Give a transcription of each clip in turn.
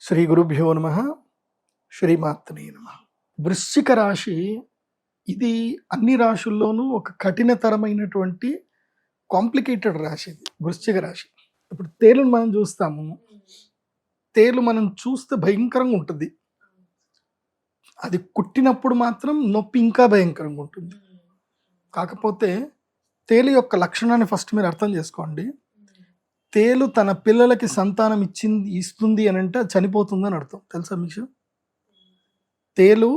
శ్రీ గురుభ్యో నమ. శ్రీమాత్రే నమ. వృశ్చిక రాశి ఇది అన్ని రాశుల్లోనూ ఒక కఠినతరమైనటువంటి కాంప్లికేటెడ్ రాశి. ఇది వృశ్చిక రాశి. ఇప్పుడు తేలును మనం చూస్తాము. తేలు మనం చూస్తే భయంకరంగా ఉంటుంది. అది కుట్టినప్పుడు మాత్రం నొప్పి ఇంకా భయంకరంగా ఉంటుంది. కాకపోతే తేలు యొక్క లక్షణాన్ని ఫస్ట్ మీరు అర్థం చేసుకోండి. తేలు తన పిల్లలకి సంతానం ఇస్తుంది అని అంటే అది చనిపోతుందని అర్థం. తెలుసా మీకు? తేలు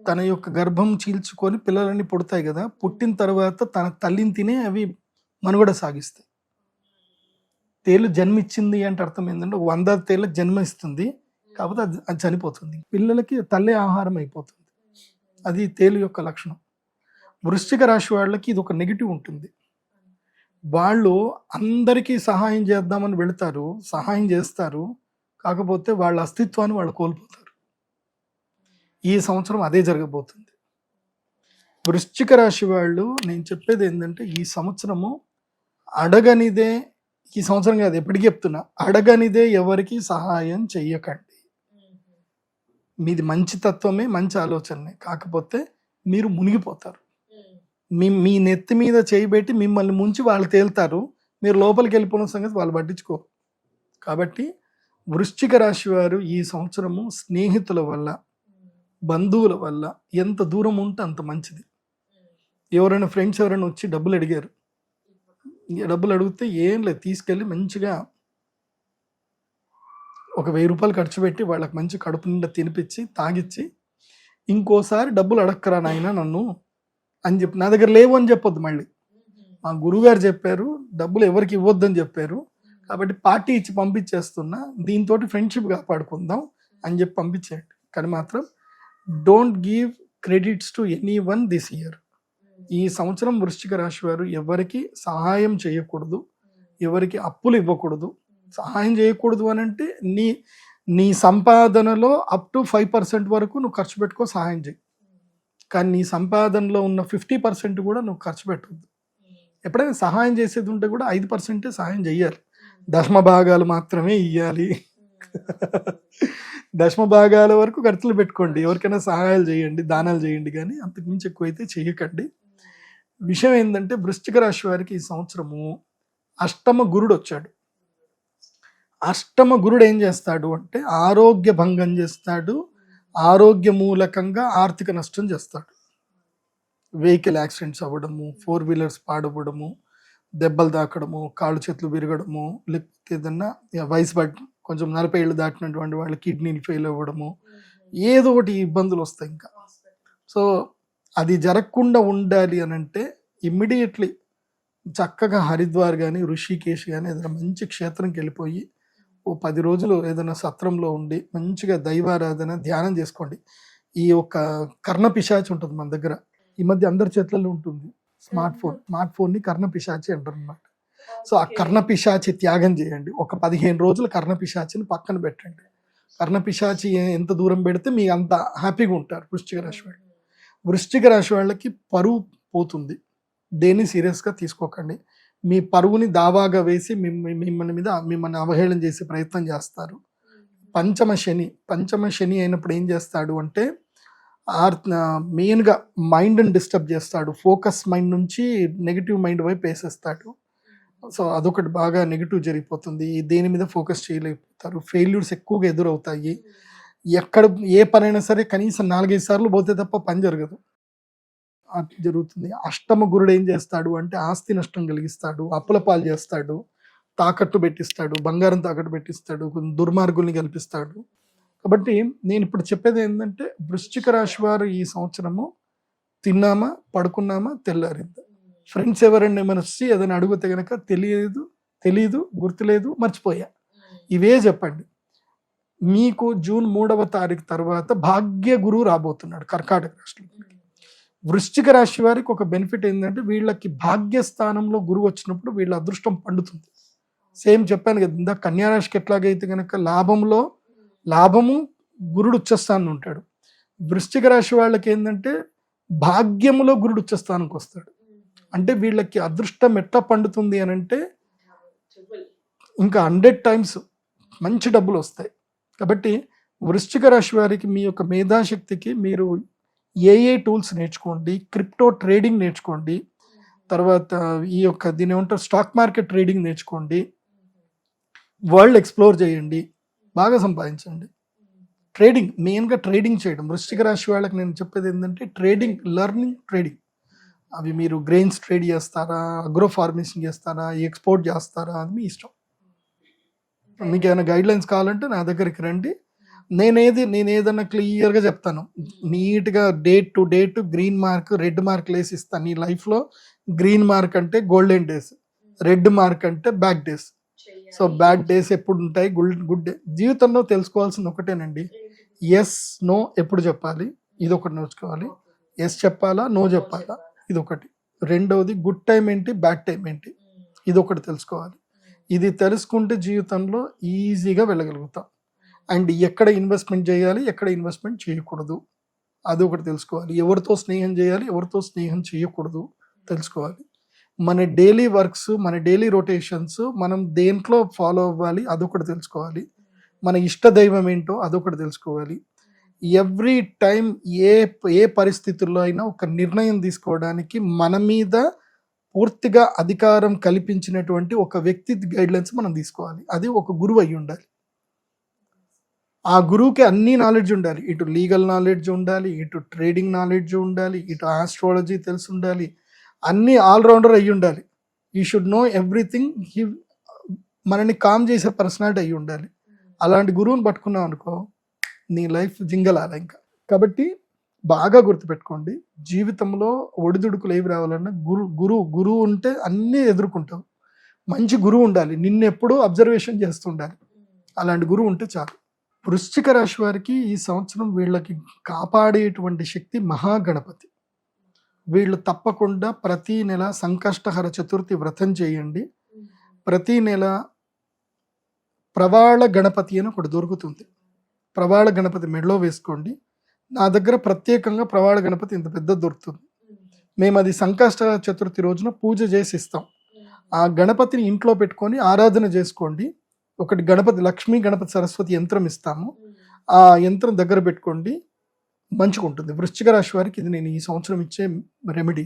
తన యొక్క గర్భం చీల్చుకొని పిల్లలన్నీ పుడతాయి కదా, పుట్టిన తర్వాత తన తల్లిని తినే అవి మనుగడ సాగిస్తాయి. తేలు జన్మిచ్చింది అంటే అర్థం ఏంటంటే 100 తేళ్ళకి జన్మ ఇస్తుంది, కాకపోతే అది చనిపోతుంది. పిల్లలకి తల్లి ఆహారం అయిపోతుంది. అది తేలు యొక్క లక్షణం. వృశ్చిక రాశి వాళ్ళకి ఇది ఒక నెగిటివ్ ఉంటుంది. వాళ్ళు అందరికీ సహాయం చేద్దామని వెళతారు, సహాయం చేస్తారు, కాకపోతే వాళ్ళ అస్తిత్వాన్ని వాళ్ళు కోల్పోతారు. ఈ సంవత్సరం అదే జరగబోతుంది. వృశ్చిక రాశి వాళ్ళు, నేను చెప్పేది ఏంటంటే ఈ సంవత్సరము అడగనిదే, ఈ సంవత్సరం కాదు ఎప్పటికీ చెప్తున్నా, అడగనిదే ఎవరికి సహాయం చెయ్యకండి. మీది మంచి తత్వమే, మంచి ఆలోచనే, కాకపోతే మీరు మునిగిపోతారు. మీ నెత్తి మీద చేయబెట్టి మిమ్మల్ని ముంచి వాళ్ళు తేలుతారు, మీరు లోపలికి వెళ్ళిపోయిన సంగతి వాళ్ళు పట్టించుకోరు. కాబట్టి వృశ్చిక రాశి వారు ఈ సంవత్సరము స్నేహితుల వల్ల, బంధువుల వల్ల ఎంత దూరం ఉంటే అంత మంచిది. ఎవరైనా ఫ్రెండ్స్ ఎవరైనా వచ్చి డబ్బులు అడిగారు, డబ్బులు అడిగితే ఏం లేదు, తీసుకెళ్ళి మంచిగా ఒక 1000 రూపాయలు ఖర్చు పెట్టి వాళ్ళకి మంచి కడుపు నిండా తినిపించి తాగిచ్చి, ఇంకోసారి డబ్బులు అడక్కరా నాయన నన్ను అని చెప్పి, నా దగ్గర లేవు అని చెప్పొద్దు. మళ్ళీ మా గురువుగారు చెప్పారు డబ్బులు ఎవరికి ఇవ్వద్దని చెప్పారు, కాబట్టి పార్టీ ఇచ్చి పంపించేస్తున్నా, దీంతో ఫ్రెండ్షిప్ కాపాడుకుందాం అని చెప్పి పంపించేయండి. కానీ మాత్రం don't give credits to any one this year. ఈ సంవత్సరం వృశ్చిక రాశి వారు ఎవరికి సహాయం చేయకూడదు, ఎవరికి అప్పులు ఇవ్వకూడదు. సహాయం చేయకూడదు అని అంటే నీ సంపాదనలో అప్ టు 5% వరకు నువ్వు ఖర్చు పెట్టుకో, సహాయం చేయి. కానీ నీ సంపాదనలో ఉన్న 50% కూడా నువ్వు ఖర్చు పెట్టవద్దు. ఎప్పుడైనా సహాయం చేసేది ఉంటే కూడా 5% సహాయం చెయ్యాలి. దశమ భాగాలు మాత్రమే ఇవ్వాలి. దశమ భాగాల వరకు ఖర్చులు పెట్టుకోండి, ఎవరికైనా సహాయాలు చేయండి, దానాలు చేయండి, కానీ అంతకుమించి ఎక్కువైతే చేయకండి. విషయం ఏంటంటే వృశ్చిక రాశి వారికి ఈ సంవత్సరము అష్టమ గురుడు వచ్చాడు. అష్టమ గురుడు ఏం చేస్తాడు అంటే ఆరోగ్య భంగం చేస్తాడు, ఆరోగ్య మూలకంగా ఆర్థిక నష్టం చేస్తాడు. వెహికల్ యాక్సిడెంట్స్ అవ్వడము, 4 వీలర్స్ పాడవడము, దెబ్బలు తాకడము, కాళ్ళు చేతులు విరగడము, లేకపోతే ఏదన్నా వయసు పడి కొంచెం 40 ఏళ్ళు దాటినటువంటి వాళ్ళు కిడ్నీలు ఫెయిల్ అవ్వడము, ఏదో ఒకటి ఇబ్బందులు వస్తాయి. ఇంకా సో అది జరగకుండా ఉండాలి అని అంటే ఇమ్మీడియట్లీ చక్కగా హరిద్వార్ కానీ ఋషికేశ్ కానీ ఏదైనా మంచి క్షేత్రంకి వెళ్ళిపోయి ఓ 10 రోజులు ఏదైనా సత్రంలో ఉండి మంచిగా దైవారాధన ధ్యానం చేసుకోండి. ఈ యొక్క కర్ణ పిశాచి ఉంటుంది మన దగ్గర, ఈ మధ్య అందరి చేతులలో ఉంటుంది స్మార్ట్ ఫోన్ని కర్ణ పిశాచి అంటారు అన్నమాట. సో ఆ కర్ణ పిశాచి త్యాగం చేయండి. ఒక 15 రోజులు కర్ణ పిశాచిని పక్కన పెట్టండి. కర్ణ పిశాచి ఎంత దూరం పెడితే మీ అంత హ్యాపీగా ఉంటారు వృశ్చిక రాశి వాళ్ళు. వృశ్చిక రాశి వాళ్ళకి పరువు పోతుంది, దేన్ని సీరియస్గా తీసుకోకండి. మీ పరువుని దావాగా వేసి మిమ్మల్ని అవహేళన చేసే ప్రయత్నం చేస్తారు. పంచమ శని అయినప్పుడు ఏం చేస్తాడు అంటే మెయిన్గా మైండ్ని డిస్టర్బ్ చేస్తాడు. ఫోకస్ మైండ్ నుంచి నెగిటివ్ మైండ్ వైపు వేసేస్తాడు. సో అదొకటి బాగా నెగిటివ్ జరిగిపోతుంది. దేని మీద ఫోకస్ చేయలేకపోతారు, ఫెయిల్యూర్స్ ఎక్కువగా ఎదురవుతాయి. ఎక్కడ ఏ పనైనా సరే కనీసం 4-5 సార్లు పోతే తప్ప పని జరగదు, జరుగుతుంది. అష్టమ గురుడు ఏం చేస్తాడు అంటే ఆస్తి నష్టం కలిగిస్తాడు, అప్పుల పాలు చేస్తాడు, తాకట్టు పెట్టిస్తాడు, బంగారం తాకట్టు పెట్టిస్తాడు, దుర్మార్గుల్ని కల్పిస్తాడు. కాబట్టి నేను ఇప్పుడు చెప్పేది ఏంటంటే వృశ్చిక రాశి వారు ఈ సంవత్సరము తిన్నామా, పడుకున్నామా, తెల్లారిందా, ఫ్రెండ్స్ ఎవరైనా ఏమైనా వచ్చి ఏదైనా అడిగితే కనుక తెలీదు, గుర్తులేదు, మర్చిపోయా, ఇవే చెప్పండి. మీకు జూన్ 3వ తారీఖు తర్వాత భాగ్య గురువు రాబోతున్నాడు కర్కాటక రాశిలో. వృశ్చిక రాశి వారికి ఒక బెనిఫిట్ ఏంటంటే వీళ్ళకి భాగ్యస్థానంలో గురువు వచ్చినప్పుడు వీళ్ళ అదృష్టం పండుతుంది. సేమ్ చెప్పాను కదా ఇందాక, కన్యారాశికి ఎట్లాగైతే కనుక లాభము గురుడు ఉచ్చస్థానం ఉంటాడు, వృశ్చిక రాశి వాళ్ళకి ఏంటంటే భాగ్యములో గురుడు ఉచ్చస్థానంకి వస్తాడు. అంటే వీళ్ళకి అదృష్టం ఎట్లా పండుతుంది అని అంటే ఇంకా 100 times మంచి డబ్బులు వస్తాయి. కాబట్టి వృశ్చిక రాశి వారికి మీ యొక్క మేధాశక్తికి మీరు ఏ టూల్స్ నేర్చుకోండి, క్రిప్టో ట్రేడింగ్ నేర్చుకోండి, తర్వాత ఈ యొక్క దీని ఏమంటారు స్టాక్ మార్కెట్ ట్రేడింగ్ నేర్చుకోండి, వరల్డ్ ఎక్స్ప్లోర్ చేయండి, బాగా సంపాదించండి. ట్రేడింగ్, మెయిన్గా ట్రేడింగ్ చేయడం. వృశ్చిక రాశి వాళ్ళకి నేను చెప్పేది ఏంటంటే ట్రేడింగ్, లెర్నింగ్ ట్రేడింగ్. అవి మీరు గ్రెయిన్స్ ట్రేడ్ చేస్తారా, అగ్రో ఫార్మింగ్ చేస్తారా, ఎక్స్పోర్ట్ చేస్తారా, అది మీ ఇష్టం. మీకు ఏమైనా గైడ్ లైన్స్ కావాలంటే నా దగ్గరికి రండి. నేను ఏదన్నా క్లియర్గా చెప్తాను. నీట్గా date to date green mark, red mark లేసి ఇస్తాను. నీ లైఫ్లో గ్రీన్ మార్క్ అంటే గోల్డెన్ డేస్, రెడ్ మార్క్ అంటే bad days. So bad days ఎప్పుడు ఉంటాయి, గుడ్ డే. జీవితంలో తెలుసుకోవాల్సింది ఒకటేనండి, ఎస్ నో ఎప్పుడు చెప్పాలి, ఇది ఒకటి నేర్చుకోవాలి. ఎస్ చెప్పాలా, నో చెప్పాలా, ఇది ఒకటి. రెండవది గుడ్ టైం ఏంటి, బ్యాడ్ టైం ఏంటి, ఇది ఒకటి తెలుసుకోవాలి. ఇది తెలుసుకుంటే జీవితంలో ఈజీగా వెళ్ళగలుగుతాం. అండ్ ఎక్కడ ఇన్వెస్ట్మెంట్ చేయాలి, ఎక్కడ ఇన్వెస్ట్మెంట్ చేయకూడదు, అది ఒకటి తెలుసుకోవాలి. ఎవరితో స్నేహం చేయాలి, ఎవరితో స్నేహం చేయకూడదు తెలుసుకోవాలి. మన డైలీ వర్క్స్, మన డైలీ రొటేషన్స్ మనం దేంట్లో ఫాలో అవ్వాలి, అదొకటి తెలుసుకోవాలి. మన ఇష్ట దైవం ఏంటో అదొకటి తెలుసుకోవాలి. ఎవ్రీ టైం ఏ పరిస్థితుల్లో అయినా ఒక నిర్ణయం తీసుకోవడానికి మన మీద పూర్తిగా అధికారం కల్పించినటువంటి ఒక వ్యక్తి గైడ్లైన్స్ మనం తీసుకోవాలి. అది ఒక గురువు అయి ఉండాలి. ఆ గురువుకి అన్ని నాలెడ్జ్ ఉండాలి. ఇటు లీగల్ నాలెడ్జ్ ఉండాలి, ఇటు ట్రేడింగ్ నాలెడ్జ్ ఉండాలి, ఇటు ఆస్ట్రాలజీ తెలిసి ఉండాలి, అన్ని ఆల్రౌండర్ అయ్యి ఉండాలి. You should know everything. మనని కామ్ చేసే పర్సనాలిటీ అయ్యి ఉండాలి. అలాంటి గురువుని పట్టుకున్నాం అనుకో, నీ లైఫ్ జింగలాల ఇంకా. కాబట్టి బాగా గుర్తుపెట్టుకోండి, జీవితంలో ఒడిదుడుకులు ఏవి రావాలన్నా గురువు ఉంటే అన్నీ ఎదుర్కొంటావు. మంచి గురువు ఉండాలి, నిన్ను ఎప్పుడూ అబ్జర్వేషన్ చేస్తుండాలి. అలాంటి గురువు ఉంటే చాలు. వృశ్చిక రాశి వారికి ఈ సంవత్సరం వీళ్ళకి కాపాడేటువంటి శక్తి మహాగణపతి. వీళ్ళు తప్పకుండా ప్రతి నెల సంకష్టహర చతుర్థి వ్రతం చేయండి. ప్రతి నెల ప్రవాళ గణపతి అని ఒకటి దొరుకుతుంది. ప్రవాళ గణపతి మెడలో వేసుకోండి. నా దగ్గర ప్రత్యేకంగా ప్రవాళ గణపతి ఇంత పెద్ద దొరుకుతుంది. మేము అది సంకష్ట చతుర్థి రోజున పూజ చేసి ఇస్తాం. ఆ గణపతిని ఇంట్లో పెట్టుకొని ఆరాధన చేసుకోండి. ఒకటి గణపతి, లక్ష్మీ గణపతి సరస్వతి యంత్రం ఇస్తాము. ఆ యంత్రం దగ్గర పెట్టుకోండి, మంచిగా ఉంటుంది. వృశ్చిక రాశి వారికి ఇది నేను ఈ సంవత్సరం ఇచ్చే రెమెడీ.